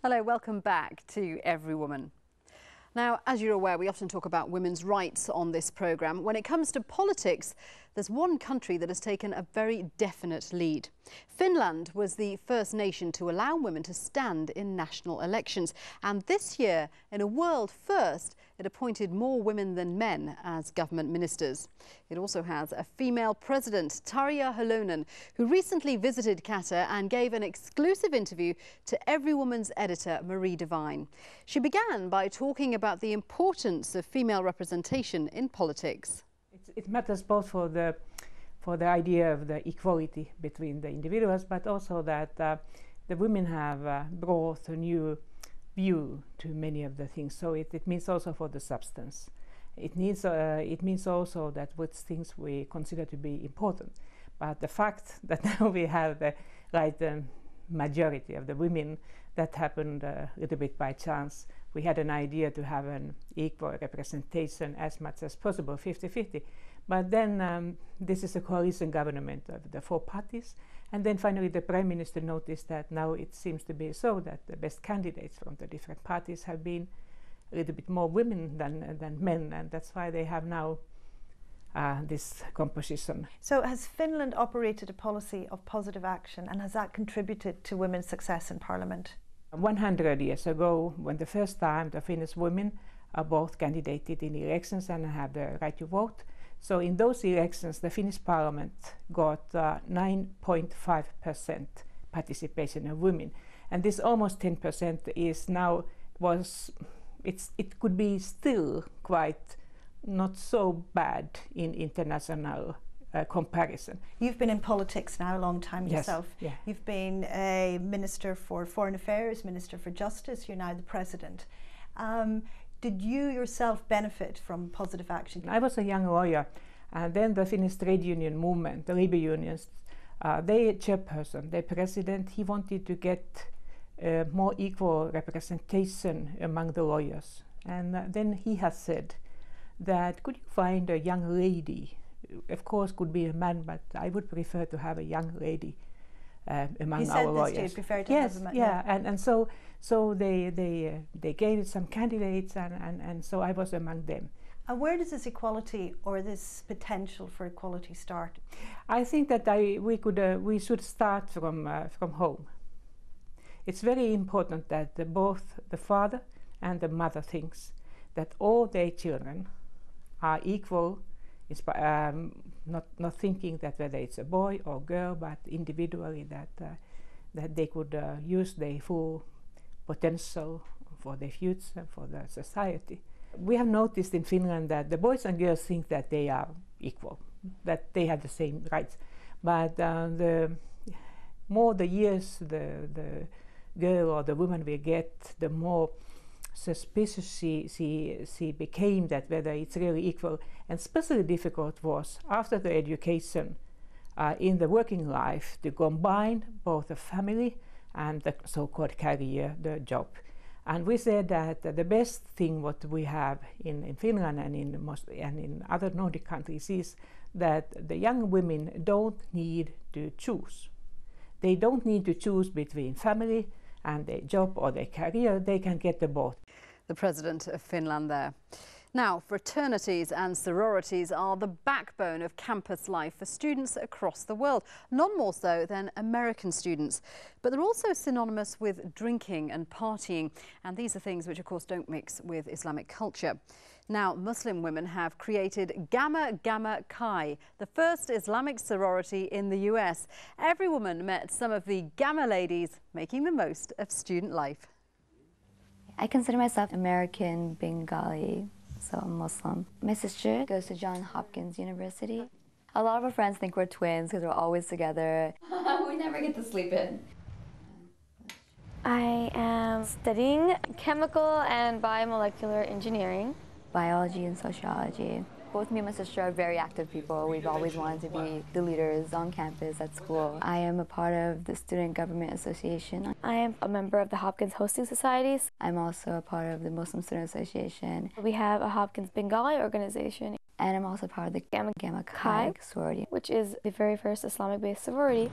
Hello, welcome back to Everywoman. Now, as you're aware, we often talk about women's rights on this programme. When it comes to politics, there's one country that has taken a very definite lead. Finland was the first nation to allow women to stand in national elections. And this year, in a world first, it appointed more women than men as government ministers. It also has a female president, Tarja Halonen, who recently visited Qatar and gave an exclusive interview to Everywoman's editor, Marie Devine. She began by talking about the importance of female representation in politics. It matters both for the idea of the equality between the individuals, but also that the women have brought a new view to many of the things. So it means also for the substance. It means also that what things we consider to be important. But the fact that now we have the majority of the women, that happened a little bit by chance. We had an idea to have an equal representation as much as possible, 50-50. But then this is a coalition government of the four parties. And then finally the Prime Minister noticed that now it seems to be so that the best candidates from the different parties have been a little bit more women than men. And that's why they have now this composition. So has Finland operated a policy of positive action, and has that contributed to women's success in Parliament? 100 years ago, when the first time the Finnish women both candidated in elections and have the right to vote. So in those elections, the Finnish Parliament got 9.5% participation of women. And this almost 10% is now, it could be still quite not so bad in international comparison. You've been in politics now a long time yourself. Yes, yeah. You've been a Minister for Foreign Affairs, Minister for Justice, you're now the President. Did you yourself benefit from positive action? I was a young lawyer, and then the Finnish trade union movement, the labor unions, their chairperson, their president, he wanted to get more equal representation among the lawyers. And then he has said that could you find a young lady, of course could be a man, but I would prefer to have a young lady among our lawyers. He prefer to yes, have a man. Yeah, and so they gave some candidates, and so I was among them. And where does this equality or this potential for equality start? I think that we should start from home. It's very important that both the father and the mother thinks that all their children are equal, not thinking that whether it's a boy or girl, but individually that they could use their full potential for their future, for the society. We have noticed in Finland that the boys and girls think that they are equal, that they have the same rights. But the more the years the girl or the woman will get, the more suspicious she became that whether it's really equal. And especially difficult was after the education in the working life to combine both the family and the so-called career, the job. And we said that the best thing what we have in Finland and in other Nordic countries is that the young women don't need to choose. They don't need to choose between family and their job or their career. They can get the both. The President of Finland there. Now, fraternities and sororities are the backbone of campus life for students across the world, none more so than American students. But they're also synonymous with drinking and partying, and these are things which of course don't mix with Islamic culture. Now, Muslim women have created Gamma Gamma Chi, the first Islamic sorority in the US. Everywoman met some of the Gamma ladies making the most of student life. I consider myself American Bengali, so I'm Muslim. My sister goes to Johns Hopkins University. A lot of our friends think we're twins because we're always together. We never get to sleep in. I am studying chemical and biomolecular engineering. Biology and sociology. Both me and my sister are very active people. We've always wanted to be the leaders on campus at school. I am a part of the Student Government Association. I am a member of the Hopkins Hosting Societies. I'm also a part of the Muslim Student Association. We have a Hopkins Bengali organization. And I'm also part of the Gamma Gamma Chi sorority, which is the very first Islamic-based sorority.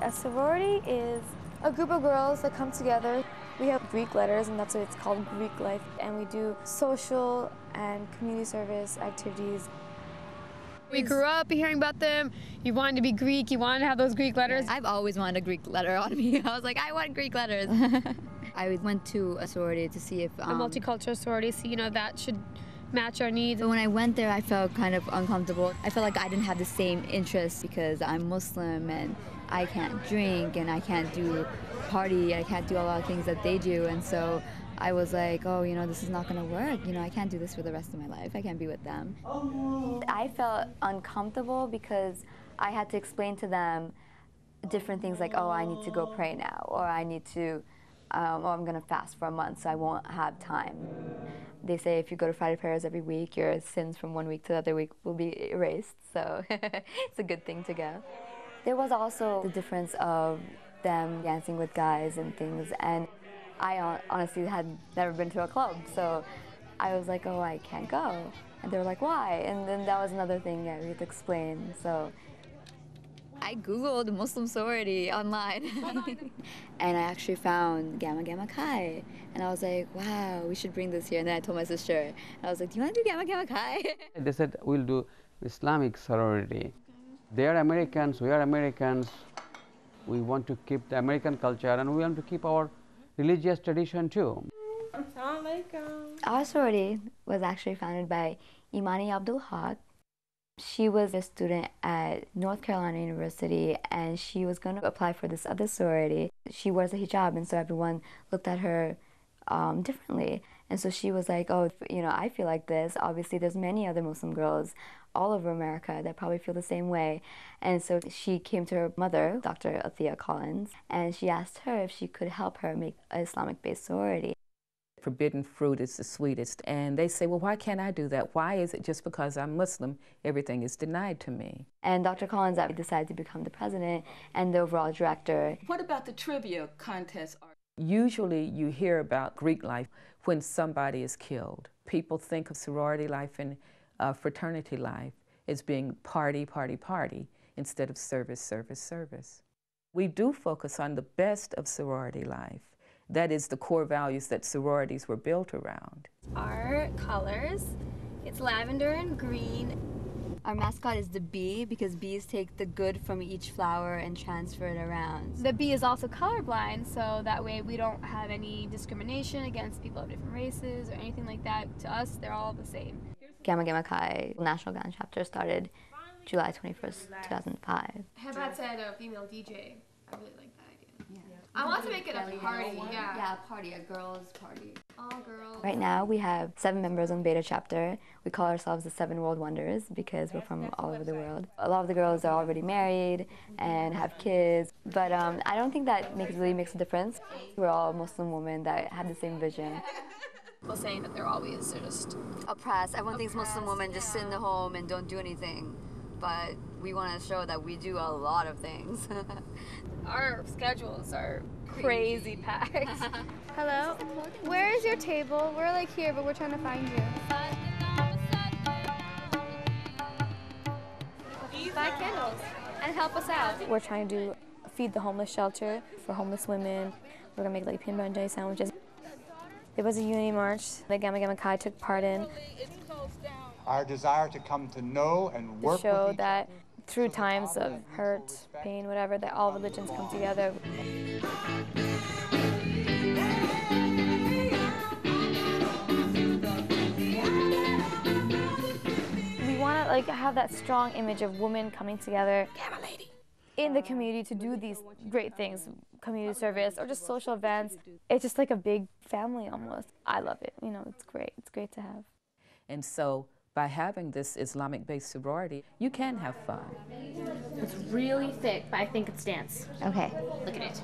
A sorority is a group of girls that come together. We have Greek letters, and that's what it's called, Greek life. And we do social and community service activities. We grew up hearing about them. You wanted to be Greek, you wanted to have those Greek letters. I've always wanted a Greek letter on me. I was like, I want Greek letters. I went to a sorority to see if... A multicultural sorority, so that should match our needs. But when I went there, I felt kind of uncomfortable. I felt like I didn't have the same interests because I'm Muslim and I can't drink and I can't do party, I can't do a lot of things that they do. And so I was like, oh, this is not going to work. I can't do this for the rest of my life. I can't be with them. I felt uncomfortable because I had to explain to them different things like, oh, I need to go pray now, or I need to, or I'm going to fast for a month, so I won't have time. They say if you go to Friday prayers every week, your sins from one week to the other week will be erased, so it's a good thing to go. There was also the difference of them dancing with guys and things, and I honestly had never been to a club, so I was like, oh, I can't go. And they were like, why? And then that was another thing that we had to explain. So I Googled Muslim sorority online. And I actually found Gamma Gamma Chi. And I was like, wow, we should bring this here. And then I told my sister, and I was like, do you want to do Gamma Gamma Chi? They said, we'll do Islamic sorority. They are Americans, we are Americans. We want to keep the American culture, and we want to keep our religious tradition too. Our sorority was actually founded by Imani Abdul Haq. She was a student at North Carolina University, and she was going to apply for this other sorority. She wears a hijab, and so everyone looked at her differently. And so she was like, oh, I feel like this. Obviously, there's many other Muslim girls all over America that probably feel the same way. And so she came to her mother, Dr. ALTHIA Collins, and she asked her if she could help her make an Islamic-based sorority. Forbidden fruit is the sweetest. And they say, well, why can't I do that? Why is it just because I'm Muslim, everything is denied to me? And Dr. Collins decided to become the president and the overall director. What about the trivia contest? Usually you hear about Greek life when somebody is killed. People think of sorority life and fraternity life as being party, party, party, instead of service, service, service. We do focus on the best of sorority life. That is the core values that sororities were built around. Our colors, it's lavender and green. Our mascot is the bee because bees take the good from each flower and transfer it around. The bee is also colorblind, so that way we don't have any discrimination against people of different races or anything like that. To us, they're all the same. Gamma Gamma Chi National Gun Chapter started July 21st, 2005. Hebat said a female DJ. I really like that idea. Yeah. I want to make it a party, yeah. Yeah, a party, a girls' party. All girls. Right now we have 7 members on Beta Chapter. We call ourselves the 7 World Wonders because we're from all over the world. A lot of the girls are already married and have kids, but I don't think that really makes a difference. We're all Muslim women that have the same vision. People saying that they're always just oppressed. Everyone thinks Muslim women just sit in the home and don't do anything, but we want to show that we do a lot of things. Our schedules are crazy packed. Hello? Where is your table? We're like here, but we're trying to find you. Buy candles and help us out. We're trying to feed the homeless shelter for homeless women. We're gonna make like peanut butter and jelly sandwiches. There was a unity march that Gamma Gamma Chi took part in. Our desire to come to know and work to show with each that through times of hurt, pain, whatever, that all religions come together. We want to have that strong image of women coming together in the community to do these great things, community service or just social events. It's just like a big family almost. I love it. It's great. It's great to have. And so by having this Islamic-based sorority, you can have fun. It's really thick, but I think it's dance. Okay. Look at it.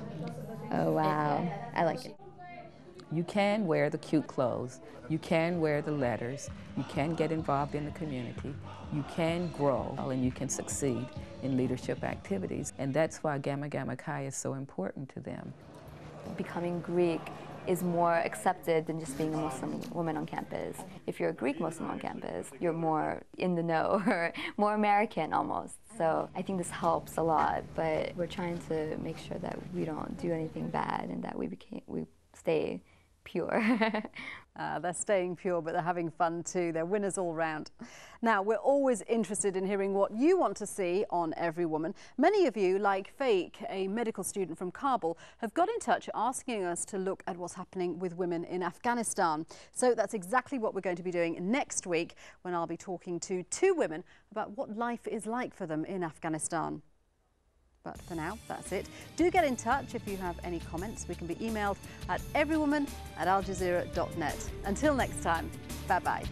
Oh, wow. I like it. You can wear the cute clothes. You can wear the letters. You can get involved in the community. You can grow, and you can succeed in leadership activities. And that's why Gamma Gamma Chi is so important to them. Becoming Greek is more accepted than just being a Muslim woman on campus. If you're a Greek Muslim on campus, you're more in the know, or more American almost. So I think this helps a lot, but we're trying to make sure that we don't do anything bad and that we stay pure. They're staying pure, but they're having fun too. They're winners all round. Now, we're always interested in hearing what you want to see on Everywoman. Many of you, like Faik, a medical student from Kabul, have got in touch asking us to look at what's happening with women in Afghanistan. So that's exactly what we're going to be doing next week, when I'll be talking to 2 women about what life is like for them in Afghanistan. But for now, that's it. Do get in touch if you have any comments. We can be emailed at everywoman@aljazeera.net. Until next time, bye-bye.